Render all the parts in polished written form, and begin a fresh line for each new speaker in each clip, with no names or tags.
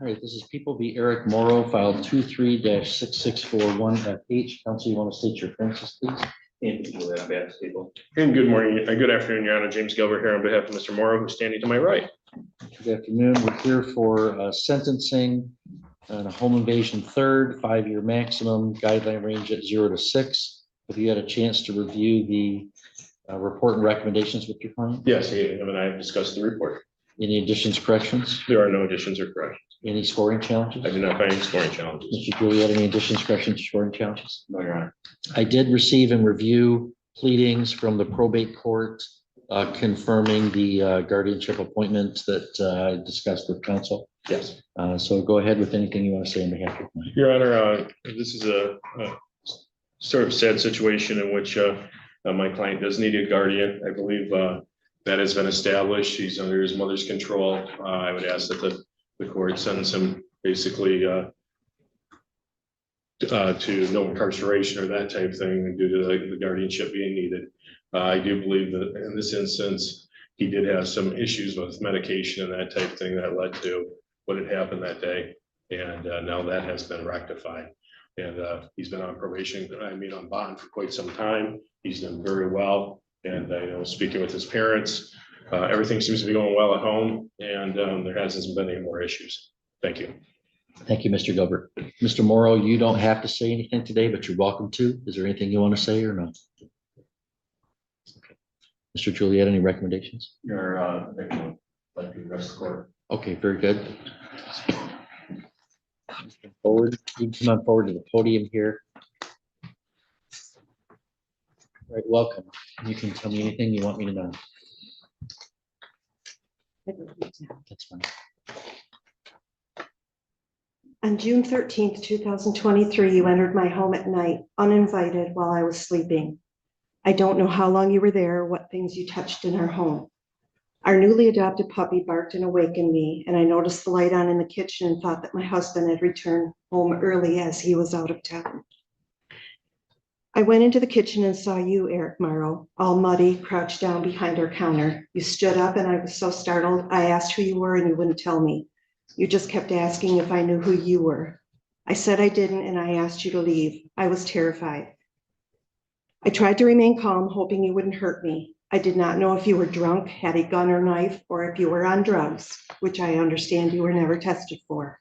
All right, this is People v. Eric Morrow, file 23-6641FH. Counsel, you want to state your offenses, please?
And good morning, good afternoon, Your Honor. James Gilbert here on behalf of Mr. Morrow, who's standing to my right.
Good afternoon. We're here for sentencing and a home invasion third, 5-year maximum, guideline range at 0 to 6. Have you had a chance to review the report and recommendations with your client?
Yes, him and I have discussed the report.
Any additions, corrections?
There are no additions or corrections.
Any scoring challenges?
I do not find any scoring challenges.
Mr. Juliet, any additions, corrections, scoring challenges?
No, Your Honor.
I did receive and review pleadings from the probate court confirming the guardianship appointment that I discussed with counsel.
Yes.
So go ahead with anything you want to say on behalf of your client.
Your Honor, this is a sort of sad situation in which my client does need a guardian. I believe that has been established. He's under his mother's control. I would ask that the court sentence him basically to no incarceration or that type of thing due to the guardianship being needed. I do believe that in this instance, he did have some issues with medication and that type of thing that led to what had happened that day. And now that has been rectified. And he's been on probation, on bond for quite some time. He's done very well. And speaking with his parents, everything seems to be going well at home, and there hasn't been any more issues. Thank you.
Thank you, Mr. Gilbert. Mr. Morrow, you don't have to say anything today, but you're welcome to. Is there anything you want to say or no? Okay. Mr. Juliet, any recommendations?
Your victim, like the rest of the court.
Okay, very good. Forward, you can come on forward to the podium here. All right, welcome. You can tell me anything you want me to know. That's fine.
On June 13th, 2023, you entered my home at night, uninvited, while I was sleeping. I don't know how long you were there or what things you touched in our home. Our newly adopted puppy barked and awakened me, and I noticed the light on in the kitchen and thought that my husband had returned home early as he was out of town. I went into the kitchen and saw you, Eric Morrow, all muddy, crouched down behind our counter. You stood up and I was so startled. I asked who you were and you wouldn't tell me. You just kept asking if I knew who you were. I said I didn't and I asked you to leave. I was terrified. I tried to remain calm, hoping you wouldn't hurt me. I did not know if you were drunk, had a gun or knife, or if you were on drugs, which I understand you were never tested for.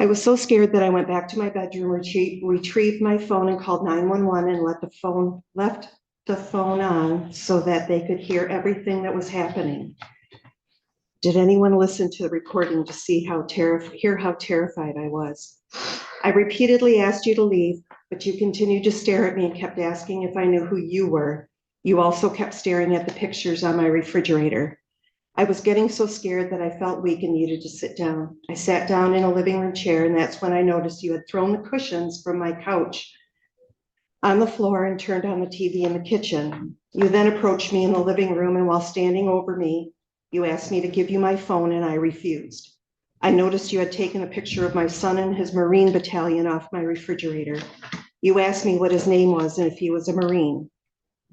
I was so scared that I went back to my bedroom, retrieved my phone and called 911 and left the phone on so that they could hear everything that was happening. Did anyone listen to the recording to see hear how terrified I was? I repeatedly asked you to leave, but you continued to stare at me and kept asking if I knew who you were. You also kept staring at the pictures on my refrigerator. I was getting so scared that I felt weak and needed to sit down. I sat down in a living room chair, and that's when I noticed you had thrown the cushions from my couch on the floor and turned on the TV in the kitchen. You then approached me in the living room, and while standing over me, you asked me to give you my phone, and I refused. I noticed you had taken a picture of my son and his Marine battalion off my refrigerator. You asked me what his name was and if he was a Marine.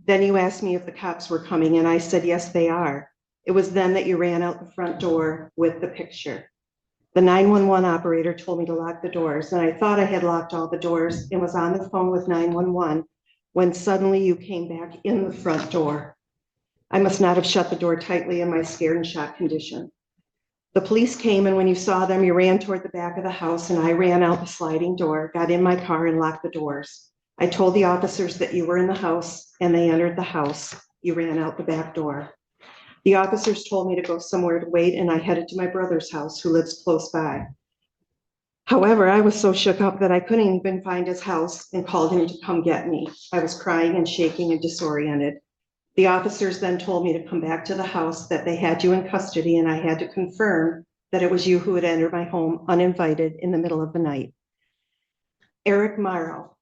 Then you asked me if the cops were coming, and I said, yes, they are. It was then that you ran out the front door with the picture. The 911 operator told me to lock the doors, and I thought I had locked all the doors and was on the phone with 911 when suddenly you came back in the front door. I must not have shut the door tightly in my scared and shocked condition. The police came, and when you saw them, you ran toward the back of the house, and I ran out the sliding door, got in my car, and locked the doors. I told the officers that you were in the house, and they entered the house. You ran out the back door. The officers told me to go somewhere to wait, and I headed to my brother's house, who lives close by. However, I was so shook up that I couldn't even find his house and called him to come get me. I was crying and shaking and disoriented. The officers then told me to come back to the house, that they had you in custody, and I had to confirm that it was you who had entered my home uninvited in the middle of the night. Eric Morrow,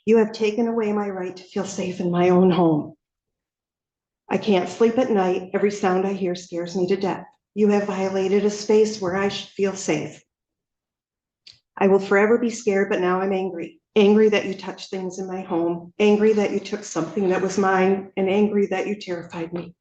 you have taken away my right to feel safe in my own home. I can't sleep at night. Every sound I hear scares me to death. You have violated a space where I should feel safe. I will forever be scared, but now I'm angry. Angry that you touched things in my home, angry that you took something that was mine, and angry that you terrified me.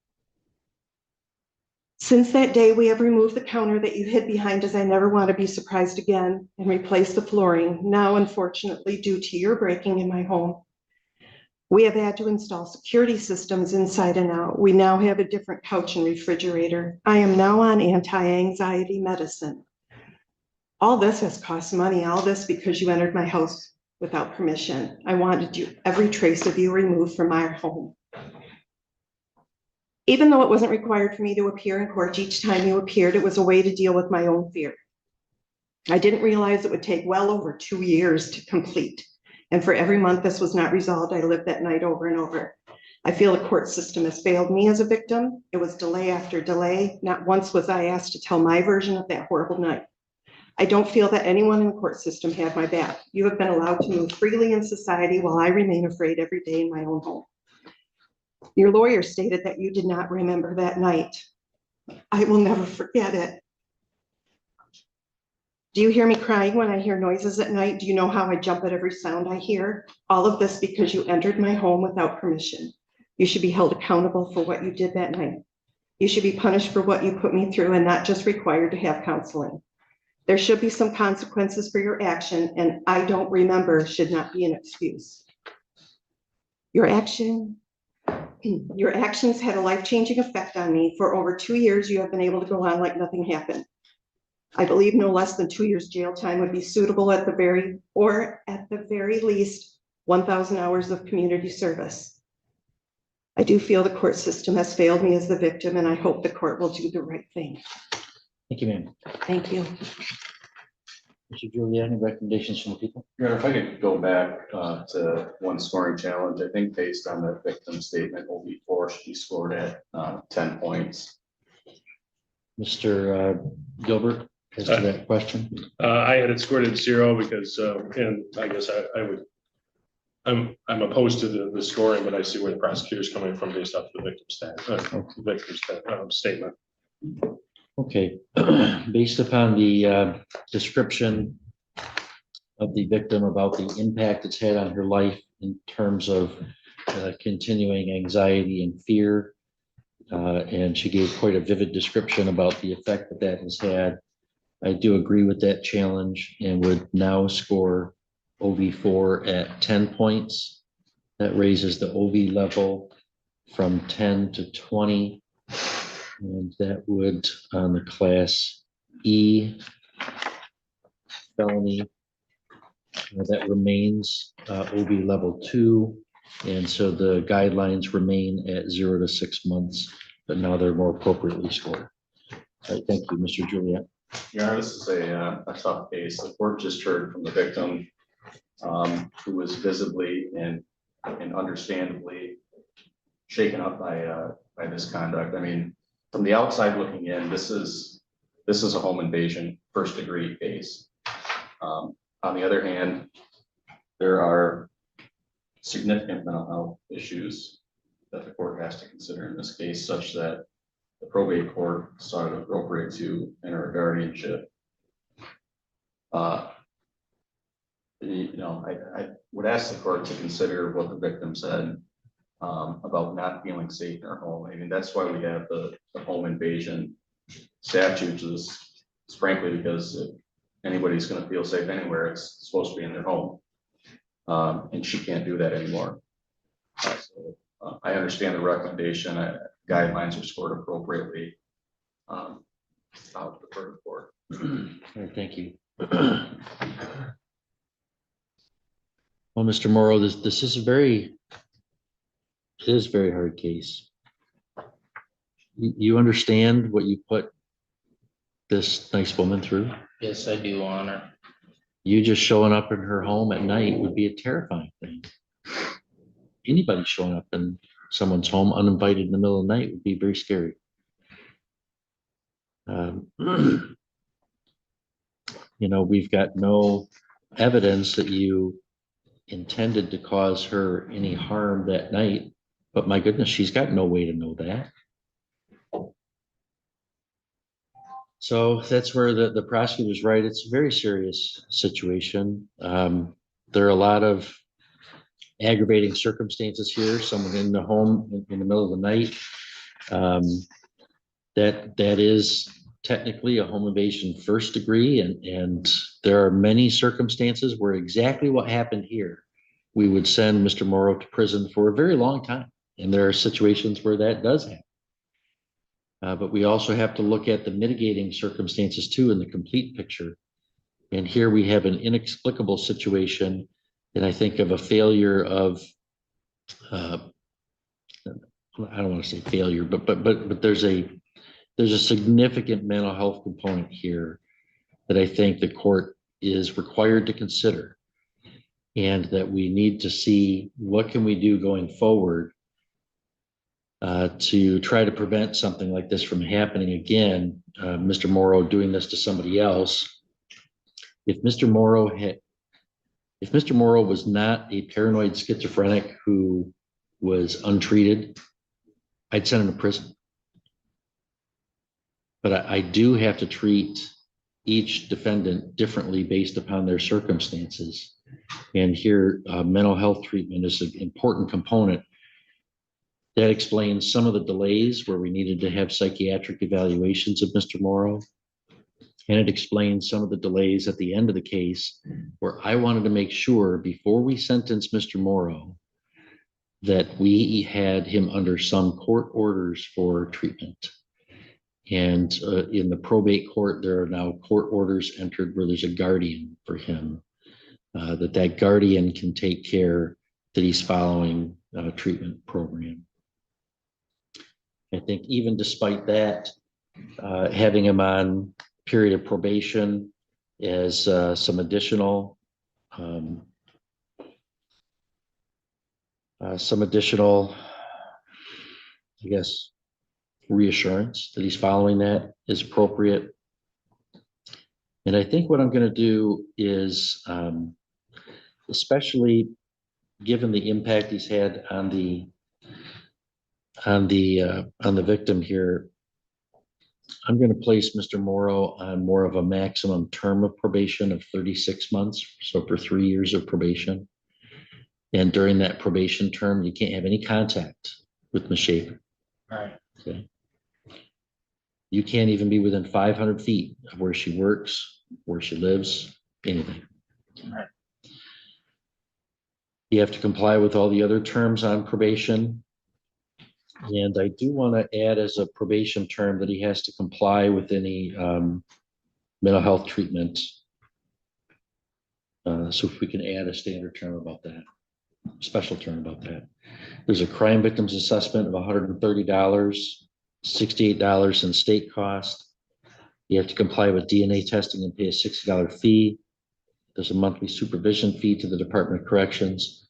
Since that day, we have removed the counter that you hid behind as I never want to be surprised again and replaced the flooring, now unfortunately due to your breaking in my home. We have had to install security systems inside and out. We now have a different couch and refrigerator. I am now on anti-anxiety medicine. All this has cost money, all this because you entered my house without permission. I wanted every trace of you removed from my home. Even though it wasn't required for me to appear in court each time you appeared, it was a way to deal with my own fear. I didn't realize it would take well over 2 years to complete. And for every month this was not resolved, I lived that night over and over. I feel the court system has failed me as a victim. It was delay after delay. Not once was I asked to tell my version of that horrible night. I don't feel that anyone in the court system had my back. You have been allowed to move freely in society while I remain afraid every day in my own home. Your lawyer stated that you did not remember that night. I will never forget it. Do you hear me crying when I hear noises at night? Do you know how I jump at every sound I hear? All of this because you entered my home without permission. You should be held accountable for what you did that night. You should be punished for what you put me through and not just required to have counseling. There should be some consequences for your action, and I don't remember should not be an excuse. Your actions had a life-changing effect on me. For over 2 years, you have been able to go on like nothing happened. I believe no less than 2 years jail time would be suitable at the very least 1,000 hours of community service. I do feel the court system has failed me as the victim, and I hope the court will do the right thing.
Thank you, ma'am.
Thank you.
Mr. Julia, any recommendations from the people?
Your Honor, if I could go back to one scoring challenge, I think based on the victim statement, OB4 should be scored at 10 points.
Mr. Gilbert, as to that question?
I had it scored at 0 because, and I guess I'm opposed to the scoring, but I see where the prosecutor's coming from based off the victim's statement.
Okay, based upon the description of the victim about the impact it's had on her life in terms of continuing anxiety and fear, and she gave quite a vivid description about the effect that that has had, I do agree with that challenge and would now score OV4 at 10 points. That raises the OV level from 10 to 20. And that would, on the class E felony, that remains OV level 2. And so the guidelines remain at 0 to 6 months, but now they're more appropriately scored. All right, thank you, Mr. Juliet.
Yeah, this is a tough case. The court just heard from the victim who was visibly and understandably shaken up by this conduct. I mean, from the outside looking in, this is a home invasion, first degree case. On the other hand, there are significant mental health issues that the court has to consider in this case, such that the probate court saw it appropriate to enter a guardianship. I would ask the court to consider what the victim said about not feeling safe in her home. I mean, that's why we have the home invasion statute, is frankly because if anybody's going to feel safe anywhere, it's supposed to be in their home. And she can't do that anymore. I understand the recommendation. Guidelines are scored appropriately. I'll defer to the court.
All right, thank you. Well, Mr. Morrow, this is a very hard case. You understand what you put this nice woman through?
Yes, I do, Honor.
You just showing up in her home at night would be a terrifying thing. Anybody showing up in someone's home uninvited in the middle of the night would be very scary. We've got no evidence that you intended to cause her any harm that night, but my goodness, she's got no way to know that. So that's where the prosecutor's right. It's a very serious situation. There are a lot of aggravating circumstances here. Someone in the home in the middle of the night. that is technically a home invasion first degree, and there are many circumstances where exactly what happened here, we would send Mr. Morrow to prison for a very long time. And there are situations where that does happen. But we also have to look at the mitigating circumstances too in the complete picture. And here we have an inexplicable situation, and I think of a failure of, I don't want to say failure, but there's a significant mental health component here that I think the court is required to consider, and that we need to see what can we do going forward to try to prevent something like this from happening again. Mr. Morrow doing this to somebody else. If Mr. Morrow was not a paranoid schizophrenic who was untreated, I'd send him to prison. But I do have to treat each defendant differently based upon their circumstances. And here, mental health treatment is an important component. That explains some of the delays where we needed to have psychiatric evaluations of Mr. Morrow. And it explains some of the delays at the end of the case where I wanted to make sure before we sentenced Mr. Morrow that we had him under some court orders for treatment. And in the probate court, there are now court orders entered where there's a guardian for him, that guardian can take care that he's following a treatment program. I think even despite that, having him on period of probation as some additional, I guess, reassurance that he's following that is appropriate. And I think what I'm going to do is, especially given the impact he's had on the victim here, I'm going to place Mr. Morrow on more of a maximum term of probation of 36 months. So for 3 years of probation. And during that probation term, you can't have any contact with Ms. Schaefer.
All right.
Okay. You can't even be within 500 feet of where she works, where she lives, anything.
All right.
You have to comply with all the other terms on probation. And I do want to add as a probation term that he has to comply with any mental health treatment. So if we can add a standard term about that, special term about that. There's a crime victims assessment of $130, $68 in state cost. You have to comply with DNA testing and pay a $60 fee. There's a monthly supervision fee to the Department of Corrections.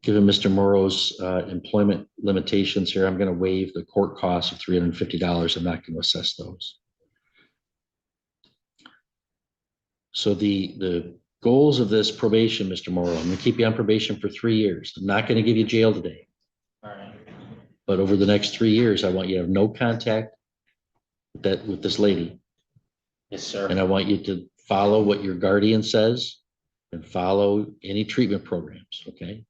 Given Mr. Morrow's employment limitations here, I'm going to waive the court costs of $350. I'm not going to assess those. So the goals of this probation, Mr. Morrow, I'm going to keep you on probation for 3 years. I'm not going to give you jail today.
All right.
But over the next 3 years, I want you to have no contact with this lady.
Yes, sir.
And I want you to follow what your guardian says and follow any treatment programs, okay?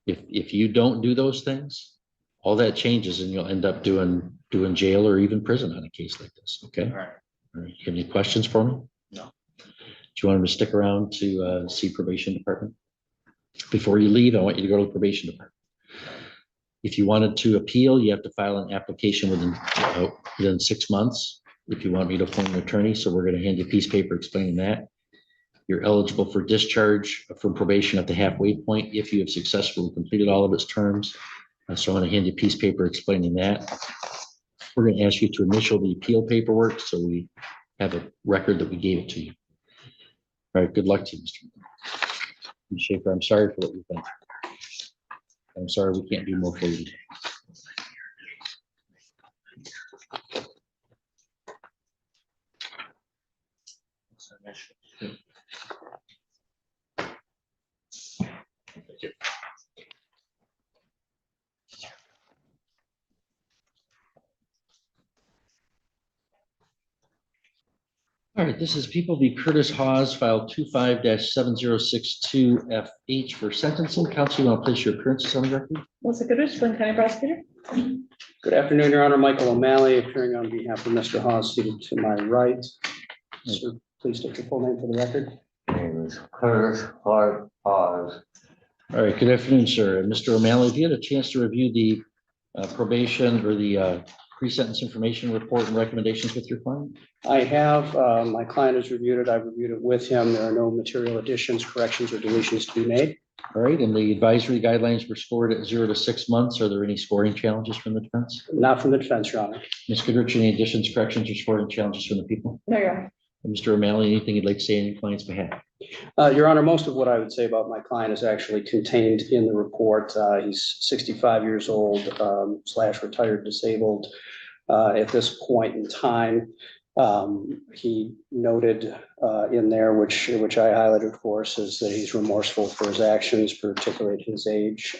If you don't do those things, all that changes and you'll end up doing jail or even prison on a case like this, okay?
All right.
All right. You have any questions for me?
No.
Do you want him to stick around to see probation department? Before you leave, I want you to go to the probation department. If you wanted to appeal, you have to file an application within 6 months. If you want me to appoint an attorney, so we're going to hand you a piece of paper explaining that. You're eligible for discharge from probation at the halfway point if you have successfully completed all of its terms. So I'm going to hand you a piece of paper explaining that. We're going to ask you to initial the appeal paperwork so we have a record that we gave it to you. All right, good luck to you, Mr. Schaefer. I'm sorry for what you've done. I'm sorry we can't do more for you today.
Thank you.
All right, this is People v. Curtis Hawes, file 25-7062FH for sentencing. Counsel, you want to place your appearances on the record?
Melissa Goodrich, Flint County Prosecutor. Good afternoon, Your Honor. Michael O'Malley, appearing on behalf of Mr. Hawes, seated to my right. Sir, please state your full name for the record.
Name is Curtis Hart Hawes.
All right, good afternoon, sir. Mr. O'Malley, have you had a chance to review the probation or the pre-sentence information report and recommendations with your client?
I have, my client has reviewed it. I've reviewed it with him. There are no material additions, corrections, or deletions to be made.
All right, and the advisory guidelines were scored at 0 to 6 months. Are there any scoring challenges from the defense?
Not from the defense, Your Honor.
Ms. Goodrich, any additions, corrections, or scoring challenges from the people?
No, Your Honor.
And Mr. O'Malley, anything you'd like to say on your client's behalf?
Your Honor, most of what I would say about my client is actually contained in the report. He's 65 years old, / retired disabled. At this point in time, he noted in there, which I highlighted, of course, is that he's remorseful for his actions, particularly at his age.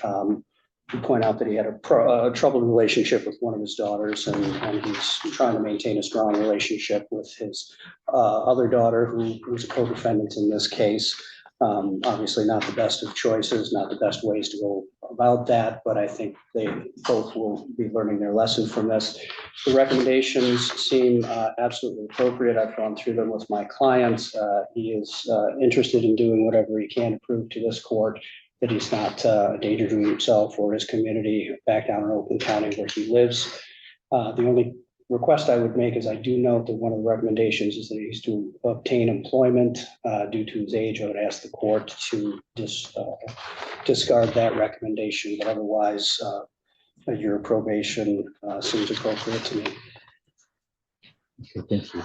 You point out that he had a troubled relationship with one of his daughters, and he's trying to maintain a strong relationship with his other daughter, who's a co-defendant in this case. Obviously not the best of choices, not the best ways to go about that, but I think they both will be learning their lesson from this. The recommendations seem absolutely appropriate. I've gone through them with my clients. He is interested in doing whatever he can to prove to this court that he's not a danger to himself or his community back down in Oakland County where he lives. The only request I would make is I do note that one of the recommendations is that he's to obtain employment due to his age. I would ask the court to discard that recommendation, but otherwise your probation seems appropriate to me.
Okay, thank you.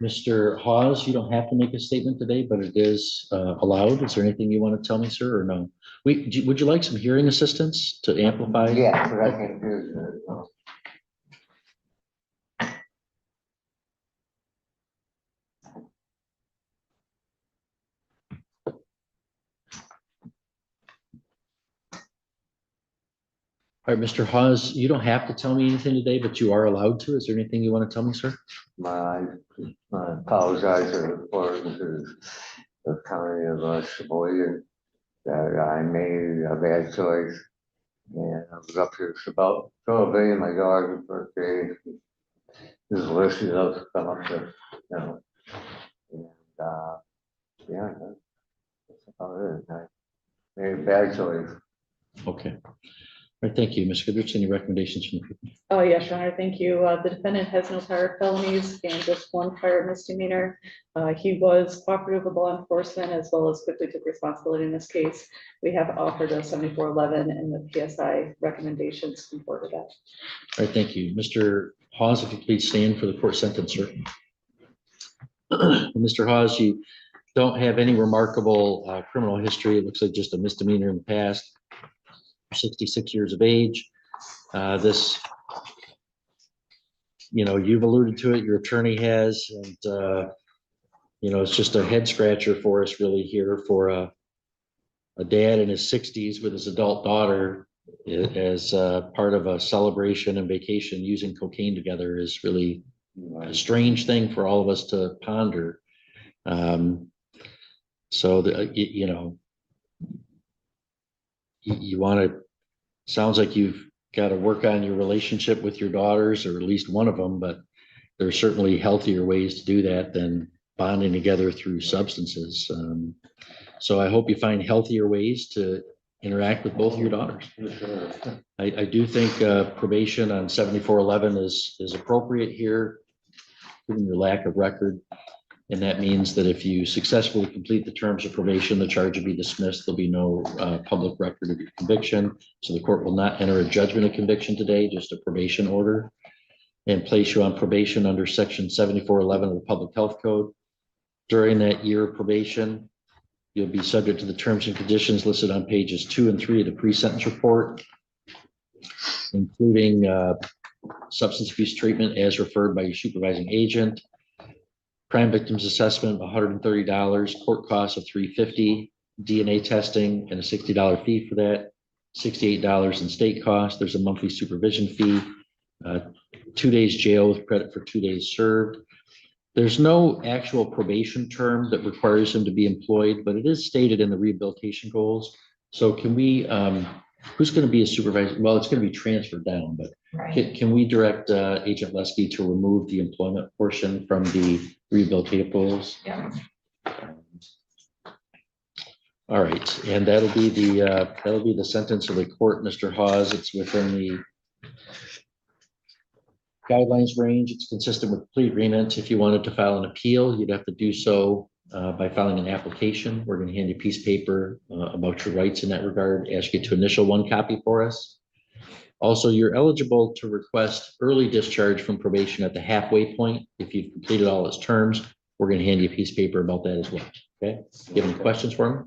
Mr. Hawes, you don't have to make a statement today, but it is allowed. Is there anything you want to tell me, sir, or no? Would you like some hearing assistance to amplify?
Yeah, but I can do that.
All right, Mr. Hawes, you don't have to tell me anything today, but you are allowed to. Is there anything you want to tell me, sir?
I apologize for the county of Sheboygan that I made a bad choice. And I was up here about celebrating my daughter's birthday. This is where she loves to come up there, you know. And yeah, that's about it. I made a bad choice.
Okay. All right, thank you. Ms. Goodrich, any recommendations from the people?
Oh, yes, Your Honor, thank you. The defendant has no prior felonies and just one prior misdemeanor. He was cooperative with law enforcement as well as quickly took responsibility in this case. We have offered a 7411 and the PSI recommendations comported that.
All right, thank you. Mr. Hawes, if you please stand for the court sentence, sir. Mr. Hawes, you don't have any remarkable criminal history. It looks like just a misdemeanor in the past. 66 years of age. This, you've alluded to it, your attorney has, and it's just a head scratcher for us really here for a dad in his 60s with his adult daughter as part of a celebration and vacation using cocaine together is really a strange thing for all of us to ponder. You want to, sounds like you've got to work on your relationship with your daughters, or at least one of them, but there's certainly healthier ways to do that than bonding together through substances. So I hope you find healthier ways to interact with both of your daughters. I do think probation on 7411 is appropriate here, given your lack of record. And that means that if you successfully complete the terms of probation, the charge will be dismissed. There'll be no public record of your conviction. So the court will not enter a judgment of conviction today, just a probation order, and place you on probation under section 7411 of the Public Health Code. During that year of probation, you'll be subject to the terms and conditions listed on pages 2 and 3 of the pre-sentence report, including substance abuse treatment as referred by your supervising agent, crime victims assessment of $130, court costs of $350, DNA testing and a $60 fee for that, $68 in state costs. There's a monthly supervision fee, 2 days jail with credit for 2 days served. There's no actual probation term that requires him to be employed, but it is stated in the rehabilitation goals. So can we Who's going to be a supervisor? Well, it's going to be transferred down, but can we direct Agent Leskey to remove the employment portion from the rehabilitative goals?
Yeah.
All right, and that'll be the sentence of the court, Mr. Hawes. It's within the guidelines range. It's consistent with the plea agreement. If you wanted to file an appeal, you'd have to do so by filing an application. We're going to hand you a piece of paper about your rights in that regard, ask you to initial one copy for us. Also, you're eligible to request early discharge from probation at the halfway point. If you've completed all its terms, we're going to hand you a piece of paper about that as well. Okay, you have any questions for me?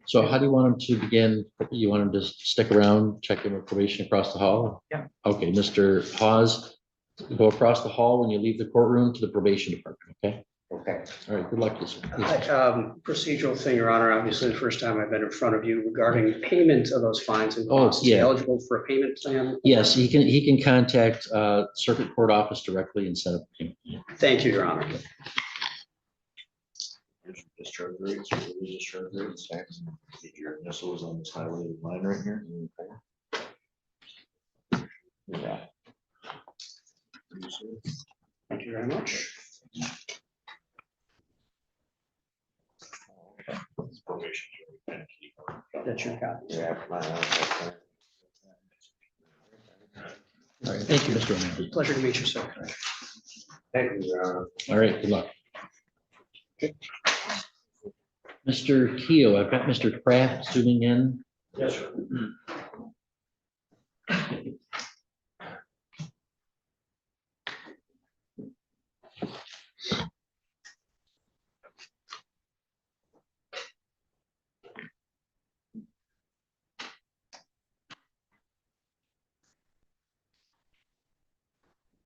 So how do you want him to begin? You want him to stick around, check in with probation across the hall?
Yeah.
Okay, Mr. Hawes, go across the hall when you leave the courtroom to the probation department, okay?
Okay.
All right, good luck, Lisa.
Procedural thing, Your Honor, obviously the first time I've been in front of you regarding payment of those fines and costs. Is he
yeah.
eligible for a payment plan?
Yes, he can contact circuit court office directly and set up. a payment.
Thank you, Your Honor.
Discharge rates, or early discharge rates. Get your initials on this highlighted line right here.
Yeah.
Thank you very much. That's your copy.
Yeah.
All right, thank you, Mr. O'Malley.
Pleasure to meet you, sir.
Thank you, Your Honor.
All right, good luck. Mr. Keo, I've got Mr. Kraft zooming in.
Yes, sir.